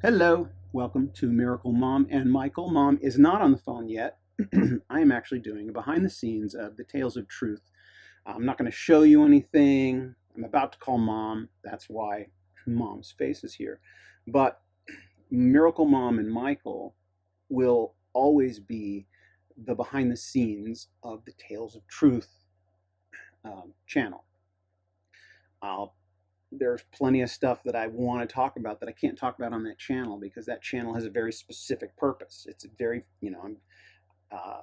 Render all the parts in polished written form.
Hello, welcome to Miracle Mom and Michael. Mom is not on the phone yet. I am actually doing a behind the scenes of the Tales of Truth. I'm not going to show you anything. I'm about to call Mom. That's why Mom's face is here. But Miracle Mom and Michael will always be the behind the scenes of the Tales of Truth channel. There's plenty of stuff that I want to talk about that I can't talk about on that channel because that channel has a very specific purpose. It's a very, uh,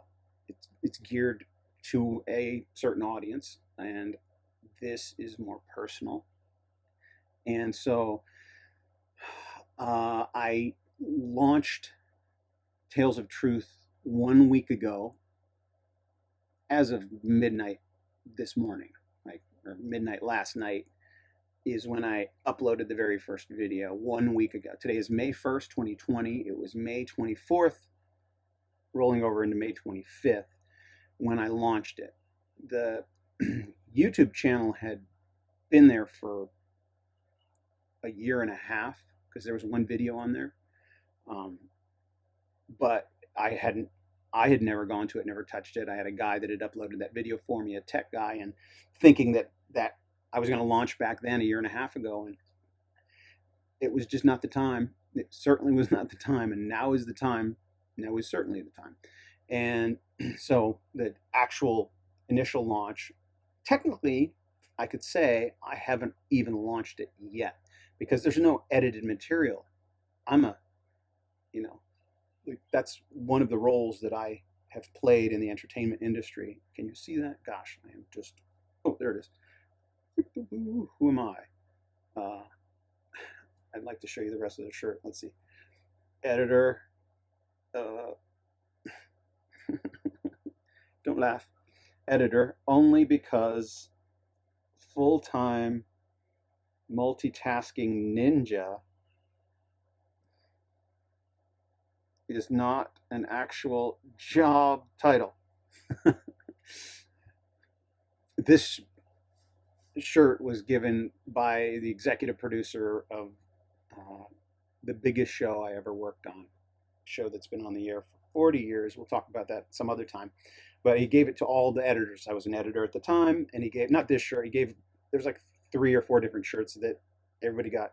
it's geared to a certain audience, and this is more personal. And so I launched Tales of Truth 1 week ago as of midnight this morning, like or midnight last night is when I uploaded the very first video 1 week ago. Today is May 1st, 2020. It was May 24th, rolling over into May 25th when I launched it. The YouTube channel had been there for a year and a half because there was one video on there. But I had never gone to it, never touched it. I had a guy that had uploaded that video for me, a tech guy, and thinking that I was going to launch back then a year and a half ago, and it was just not the time. It certainly was not the time, and now is the time. Now is certainly the time. And so the actual initial launch, technically, I could say I haven't even launched it yet because there's no edited material. I'm a, you know, that's one of the roles that I have played in the entertainment industry. Can you see that? Gosh, I am just, oh, there it is. Who am I? I'd like to show you the rest of the shirt. Let's see. Editor. Uh, don't laugh. Editor, only because full-time multitasking ninja is not an actual job title. This shirt was given by the executive producer of the biggest show I ever worked on, a show that's been on the air for 40 years. We'll talk about that some other time. But he gave it to all the editors. I was an editor at the time, and he gave, not this shirt, he gave, there's like 3 or 4 different shirts that everybody got.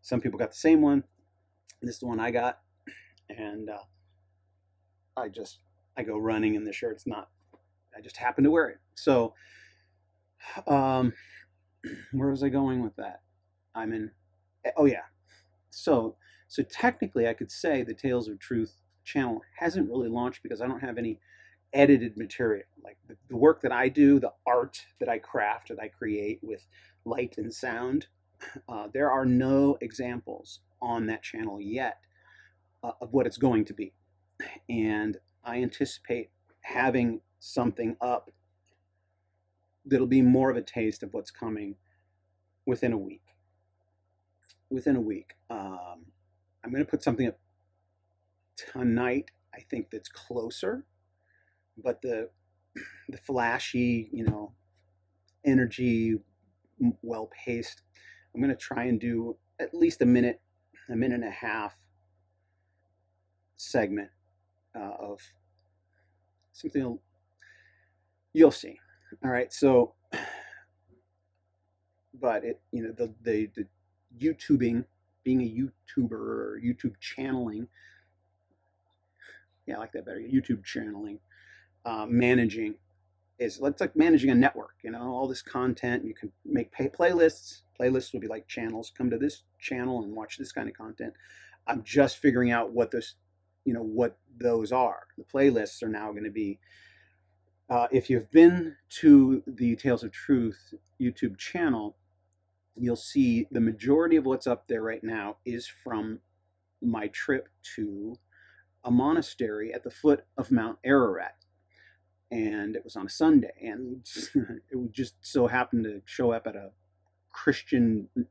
Some people got the same one. This is the one I got. And I go running in the shirt. It's not, I just happen to wear it. So, where was I going with that? I'm in, oh yeah. So technically I could say the Tales of Truth channel hasn't really launched because I don't have any edited material. Like the work that I do, the art that I craft, that I create with light and sound, there are no examples on that channel yet of what it's going to be. And I anticipate having something up that'll be more of a taste of what's coming within a week. I'm going to put something up tonight, I think, that's closer, but the flashy, energy, well paced. I'm going to try and do at least a minute and a half segment of something you'll see. All right, so, but the YouTubing, being a YouTuber or YouTube channeling, yeah, I like that better. YouTube channeling, managing is it's like managing a network. All this content. You can make playlists. Playlists would be like channels. Come to this channel and watch this kind of content. I'm just figuring out what what those are. The playlists are now going to be. If you've been to the Tales of Truth YouTube channel, you'll see the majority of what's up there right now is from my trip to a monastery at the foot of Mount Ararat. And it was on a Sunday, and it just so happened to show up at an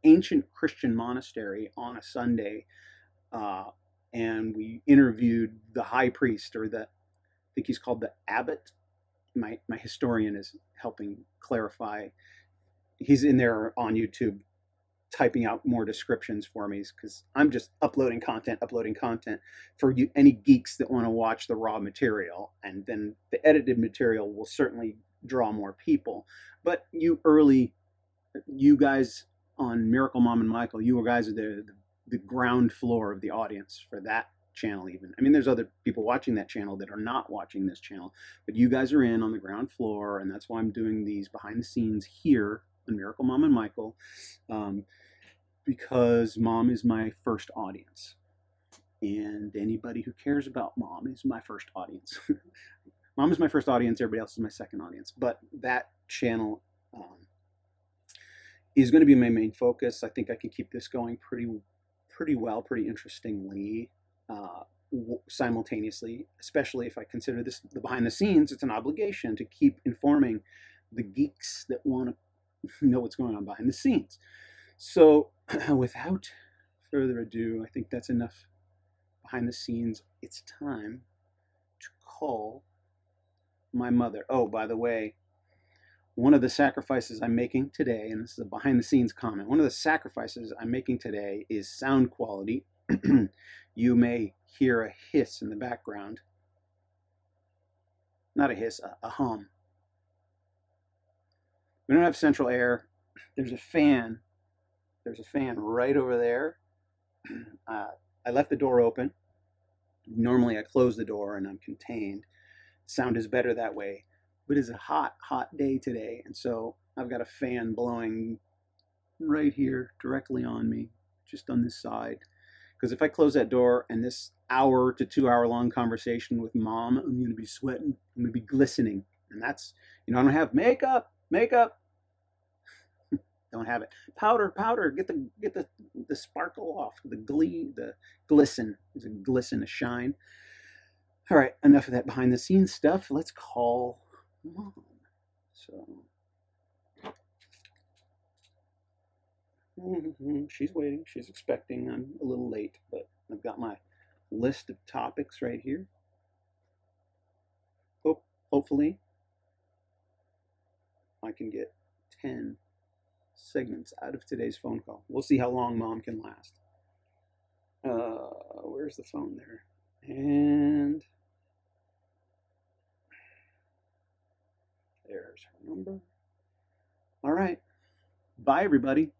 ancient Christian monastery on a Sunday, and we interviewed the high priest, or I think he's called the abbot. My historian is helping clarify. He's in there on YouTube typing out more descriptions for me because I'm just uploading content for you, any geeks that want to watch the raw material, and then the edited material will certainly draw more people. But you guys on Miracle Mom and Michael, you guys are the ground floor of the audience for that channel. Even, I mean, there's other people watching that channel that are not watching this channel, but you guys are in on the ground floor, and that's why I'm doing these behind the scenes here on Miracle Mom and Michael, because Mom is my first audience, and anybody who cares about Mom is my first audience. Mom is my first audience, everybody else is my second audience, but that channel is going to be my main focus. I think I can keep this going pretty well, pretty interestingly, simultaneously, especially if I consider this the behind the scenes. It's an obligation to keep informing the geeks that want to know what's going on behind the scenes. So without further ado, I think that's enough behind the scenes. It's time to call my mother. Oh, by the way, one of the sacrifices I'm making today, and this is a behind the scenes comment, one of the sacrifices I'm making today is sound quality. You may hear a hiss in the background. Not a hiss, a hum. We don't have central air. There's a fan. There's a fan right over there. I left the door open. Normally I close the door and I'm contained. Sound is better that way. But it's a hot day today, and so I've got a fan blowing right here directly on me, just on this side. Because if I close that door and this hour to 2 hour long conversation with Mom, I'm going to be sweating. I'm going to be glistening. And that's, I don't have makeup. Don't have it. Powder. Get the sparkle off. The glisten. There's a glisten, a shine. All right, enough of that behind the scenes stuff. Let's call Mom. So she's waiting. She's expecting. I'm a little late, but I've got my list of topics right here. Hopefully, I can get 10 segments out of today's phone call. We'll see how long Mom can last. Where's the phone there? And there's her number. All right. Bye, everybody.